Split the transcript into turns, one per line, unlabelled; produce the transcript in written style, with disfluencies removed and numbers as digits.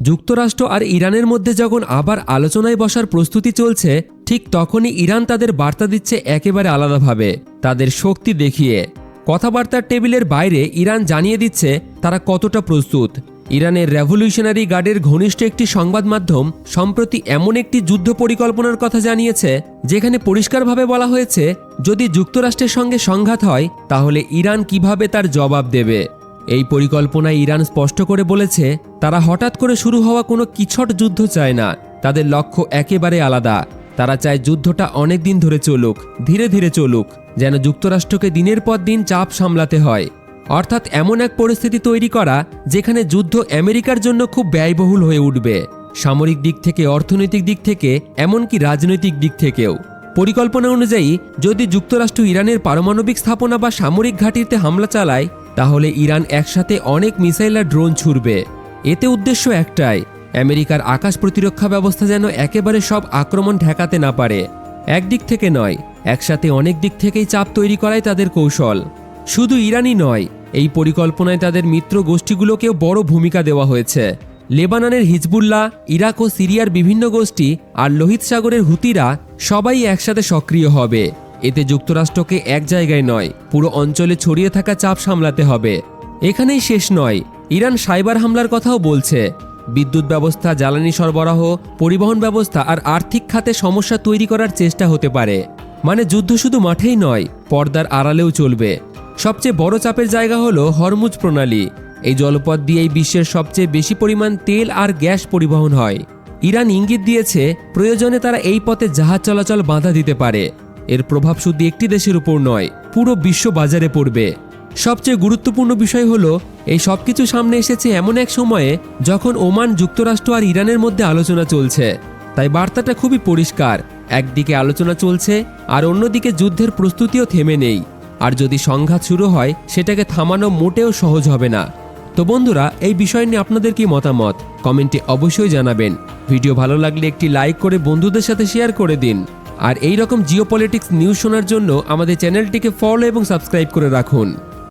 যুক্তরাষ্ট্র আর ইরানের মধ্যে যখন আবার আলোচনায় বসার প্রস্তুতি চলছে, ঠিক তখনই ইরান তাদের বার্তা দিচ্ছে একেবারে আলাদাভাবে, তাদের শক্তি দেখিয়ে। কথাবার্তার টেবিলের বাইরে ইরান জানিয়ে দিচ্ছে তারা কতটা প্রস্তুত। ইরানের রেভলিউশনারি গার্ডের ঘনিষ্ঠ একটি সংবাদ মাধ্যম সম্প্রতি এমন একটি যুদ্ধ পরিকল্পনার কথা জানিয়েছে যেখানে পরিষ্কারভাবে বলা হয়েছে, যদি যুক্তরাষ্ট্রের সঙ্গে সংঘাত হয় তাহলে ইরান কিভাবে তার জবাব দেবে। এই পরিকল্পনায় ইরান স্পষ্ট করে বলেছে তারা হঠাৎ করে শুরু হওয়া কোনো কিছট যুদ্ধ চায় না। তাদের লক্ষ্য একেবারে আলাদা। তারা চায় যুদ্ধটা অনেক দিন ধরে চলুক, ধীরে ধীরে চলুক, যেন যুক্তরাষ্ট্রকে দিনের পর দিন চাপ সামলাতে হয়। অর্থাৎ এমন এক পরিস্থিতি তৈরি করা যেখানে যুদ্ধ আমেরিকার জন্য খুব ব্যয়বহুল হয়ে উঠবে, সামরিক দিক থেকে, অর্থনৈতিক দিক থেকে, এমনকি রাজনৈতিক দিক থেকেও। পরিকল্পনা অনুযায়ী যদি যুক্তরাষ্ট্র ইরানের পারমাণবিক স্থাপনা বা সামরিক ঘাঁটিতে হামলা চালায় তাহলে ইরান একসাথে অনেক মিসাইল আর ড্রোন ছুড়বে। এতে উদ্দেশ্য একটাই, আমেরিকার আকাশ প্রতিরক্ষা ব্যবস্থা যেন একেবারে সব আক্রমণ ঠেকাতে না পারে। একদিক থেকে নয়, একসাথে অনেক দিক থেকেই চাপ তৈরি করাই তাদের কৌশল। শুধু ইরানই নয়, এই পরিকল্পনায় তাদের মিত্র গোষ্ঠীগুলোকেও বড় ভূমিকা দেওয়া হয়েছে। লেবাননের হিজবুল্লাহ, ইরাক ও সিরিয়ার বিভিন্ন গোষ্ঠী আর লোহিত সাগরের হুতিরা সবাই একসাথে সক্রিয় হবে। এতে যুক্তরাষ্ট্রকে এক জায়গায় নয়, পুরো অঞ্চলে ছড়িয়ে থাকা চাপ সামলাতে হবে। এখানেই শেষ নয়, ইরান সাইবার হামলার কথাও বলছে। বিদ্যুৎ ব্যবস্থা, জ্বালানি সরবরাহ, পরিবহন ব্যবস্থা আর আর্থিক খাতে সমস্যা তৈরি করার চেষ্টা হতে পারে। মানে যুদ্ধ শুধু মাঠেই নয়, পর্দার আড়ালেও চলবে। সবচেয়ে বড় চাপের জায়গা হলো হরমুজ প্রণালী। এই জলপথ দিয়েই বিশ্বের সবচেয়ে বেশি পরিমাণ তেল আর গ্যাস পরিবহন হয়। ইরান ইঙ্গিত দিয়েছে প্রয়োজনে তারা এই পথে জাহাজ চলাচল বাধা দিতে পারে। এর প্রভাব শুধু একটি দেশের উপর নয়, পুরো বিশ্ব বাজারে পড়বে। সবচেয়ে গুরুত্বপূর্ণ বিষয় হলো এই সবকিছু সামনে এসেছে এমন এক সময়ে যখন ওমান, যুক্তরাষ্ট্র আর ইরানের মধ্যে আলোচনা চলছে। তাই বার্তাটা খুবই পরিষ্কার, একদিকে আলোচনা চলছে আর অন্যদিকে যুদ্ধের প্রস্তুতিও থেমে নেই। আর যদি সংঘাত শুরু হয় সেটাকে থামানো মোটেও সহজ হবে না। তো বন্ধুরা, এই বিষয় নিয়ে আপনাদের কি মতামত কমেন্টে অবশ্যই জানাবেন। ভিডিও ভালো লাগলে একটি লাইক করে বন্ধুদের সাথে শেয়ার করে দিন। আর এই রকম জিওপলিটিক্স নিউজ শোনার জন্য আমাদের চ্যানেলটিকে ফলো এবং সাবস্ক্রাইব করে রাখুন।